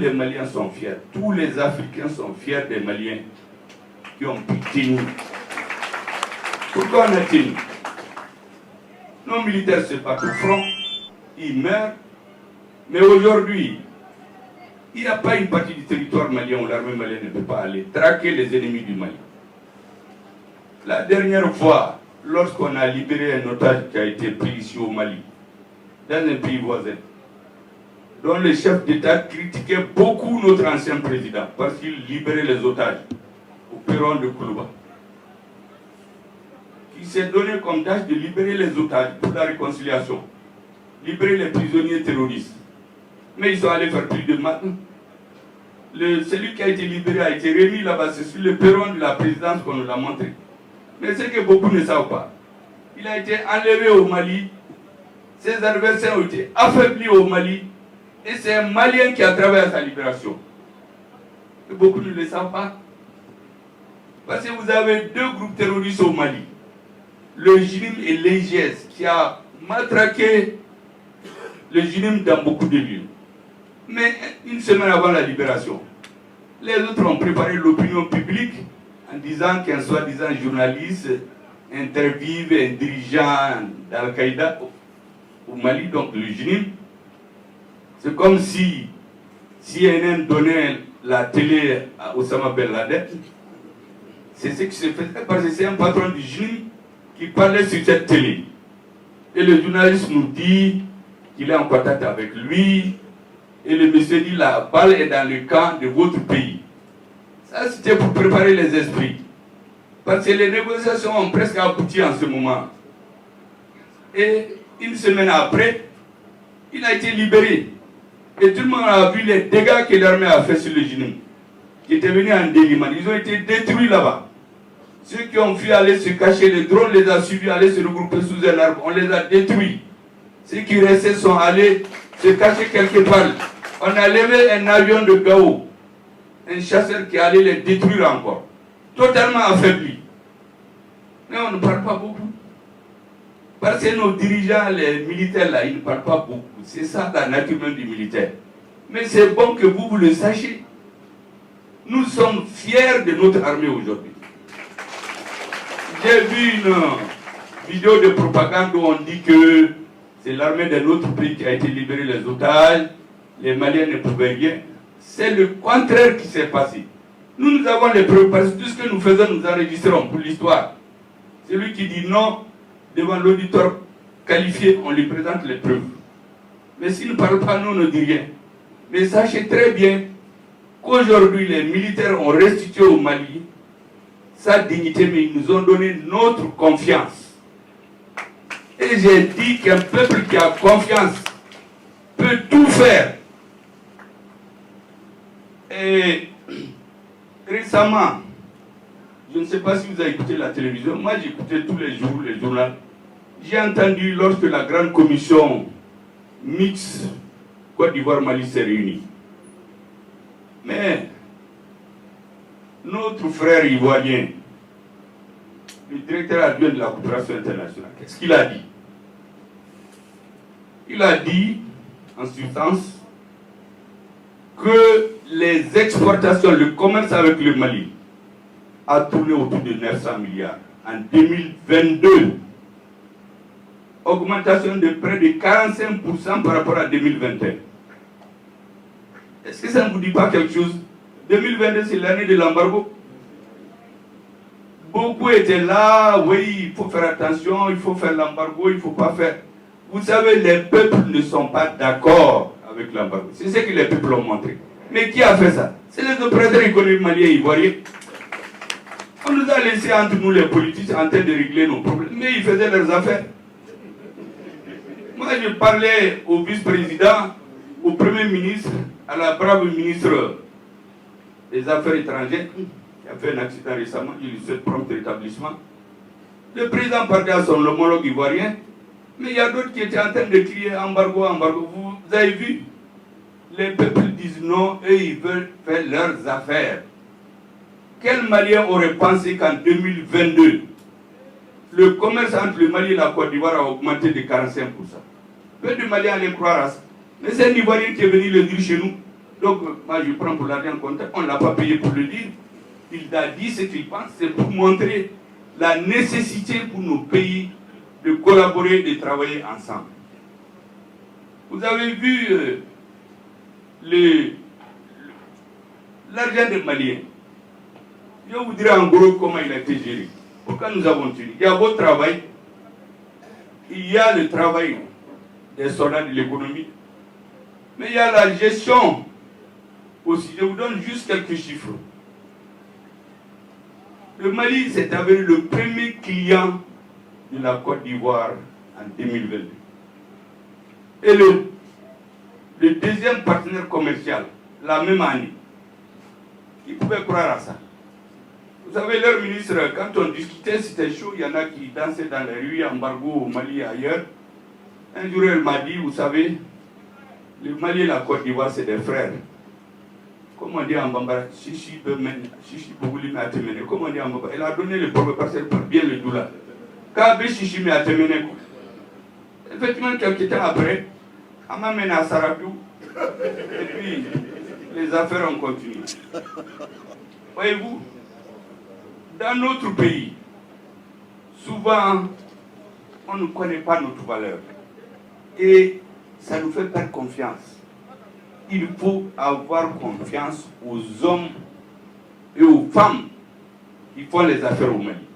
les Maliens sont fiers, tous les Africains sont fiers des Maliens qui ont pu tenir. Pourquoi on a tenu? Nos militaires se battent au front, ils meurent, mais aujourd'hui, il n'y a pas une partie du territoire malien où l'armée malienne ne peut pas aller traquer les ennemis du Mali. La dernière fois, lorsqu'on a libéré un otage qui a été pris ici au Mali, dans un pays voisin, dont le chef d'État critiquait beaucoup notre ancien président parce qu'il libérait les otages au perron de Koulouba, qui s'est donné comme tâche de libérer les otages pour la réconciliation, libérer les prisonniers terroristes. Mais ils sont allés faire plus de mal. Celui qui a été libéré a été remis là-bas, c'est sur le perron de la présidence qu'on nous l'a montré. Mais ce que beaucoup ne savent pas, il a été enlevé au Mali, ses adversaires ont été affaiblis au Mali, et c'est un Malien qui a travaillé à sa libération. Et beaucoup ne le savent pas. Parce que vous avez deux groupes terroristes au Mali, le JINIM et l'EGS, qui a matraqué le JINIM dans beaucoup de lieux. Mais une semaine avant la libération, les autres ont préparé l'opinion publique en disant qu'un soi-disant journaliste interviewe un dirigeant d'Al-Qaïda au Mali, donc le JINIM. C'est comme si CNN donnait la télé à Osama Ben Laden. C'est ce qui se faisait parce que c'est un patron du JINIM qui parlait sur cette télé. Et le journaliste nous dit qu'il est en contact avec lui. Et le monsieur dit la balle est dans le camp de votre pays. Ça, c'était pour préparer les esprits. Parce que les négociations ont presque abouti en ce moment. Et une semaine après, il a été libéré. Et tout le monde a vu les dégâts que l'armée a fait sur le JINIM, qui était venu en Déliman. Ils ont été détruits là-bas. Ceux qui ont fui aller se cacher, les drones les a suivis, aller se regrouper sous un arbre. On les a détruits. Ceux qui restaient sont allés se cacher quelque part. On a levé un avion de Gao, un chasseur qui allait les détruire encore, totalement affaibli. Mais on ne parle pas beaucoup. Parce que nos dirigeants, les militaires là, ils ne parlent pas beaucoup. C'est ça la nature même du militaire. Mais c'est bon que vous le sachiez. Nous sommes fiers de notre armée aujourd'hui. J'ai vu une vidéo de propagande où on dit que c'est l'armée de notre pays qui a été libérée les otages. Les Maliens ne pouvaient rien. C'est le contraire qui s'est passé. Nous avons les preuves parce que tout ce que nous faisons, nous enregistrons pour l'histoire. Celui qui dit non, devant l'auditeur qualifié, on lui présente les preuves. Mais s'il ne parle pas, nous ne dit rien. Mais sachez très bien qu'aujourd'hui, les militaires ont restitué au Mali sa dignité, mais ils nous ont donné notre confiance. Et j'ai dit qu'un peuple qui a confiance peut tout faire. Et récemment, je ne sais pas si vous avez écouté la télévision, moi j'écoutais tous les jours les journaux. J'ai entendu lorsque la grande commission mixte Côte d'Ivoire-Mali s'est réunie. Mais notre frère ivoirien, le directeur adjoint de la coopération internationale, qu'est-ce qu'il a dit? Il a dit, en substance, que les exportations, le commerce avec le Mali a tourné autour de 900 milliards. En 2022, augmentation de près de 45% par rapport à 2021. Est-ce que ça ne vous dit pas quelque chose? 2022, c'est l'année de l'embargo. Beaucoup étaient là, oui, il faut faire attention, il faut faire l'embargo, il ne faut pas faire. Vous savez, les peuples ne sont pas d'accord avec l'embargo. C'est ce que les peuples ont montré. Mais qui a fait ça? C'est les opérateurs économiques maliens et ivoiriens. On nous a laissé entre nous les politiques en train de régler nos problèmes. Mais ils faisaient leurs affaires. Moi, je parlais au vice-président, au premier ministre, à la brave ministre des Affaires étrangères, qui a fait un accident récemment, il lui souhaite prompt rétablissement. Le président parlait à son homologue ivoirien, mais il y a d'autres qui étaient en train de crier embargo, embargo. Vous avez vu? Les peuples disent non, eux ils veulent faire leurs affaires. Quel Malien aurait pensé qu'en 2022, le commerce entre le Mali et la Côte d'Ivoire a augmenté de 45%? Peu de Maliens allaient croire à ça. Mais c'est un Ivoirien qui est venu le dire chez nous. Donc, moi, je prends pour l'argent comptable, on ne l'a pas payé pour le dire. Il a dit ce qu'il pense, c'est pour montrer la nécessité pour nos pays de collaborer, de travailler ensemble. Vous avez vu l'argent des Maliens. Je vous dirai en gros comment il a été géré. Pourquoi nous avons tenu? Il y a votre travail, il y a le travail des soldats de l'économie, mais il y a la gestion aussi. Je vous donne juste quelques chiffres. Le Mali s'est avéré le premier client de la Côte d'Ivoire en 2022. Et le deuxième partenaire commercial, la même année. Qui pouvait croire à ça? Vous savez, leur ministre, quand on discutait, c'était chaud, il y en a qui dansaient dans les rues, embargo au Mali et ailleurs. Un jour, elle m'a dit, vous savez, le Mali et la Côte d'Ivoire, c'est des frères. Comment on dit en Bambara? Chichi Bougouli Matemene. Comment on dit en Bambara? Elle a donné le premier parce qu'elle parle bien le doula. Kabe Chichi Matemene. Effectivement, quelques temps après, on m'a mené à Sarabou. Et puis, les affaires ont continué. Voyez-vous, dans notre pays, souvent, on ne connaît pas notre valeur. Et ça nous fait perdre confiance. Il faut avoir confiance aux hommes et aux femmes qui font les affaires au Mali.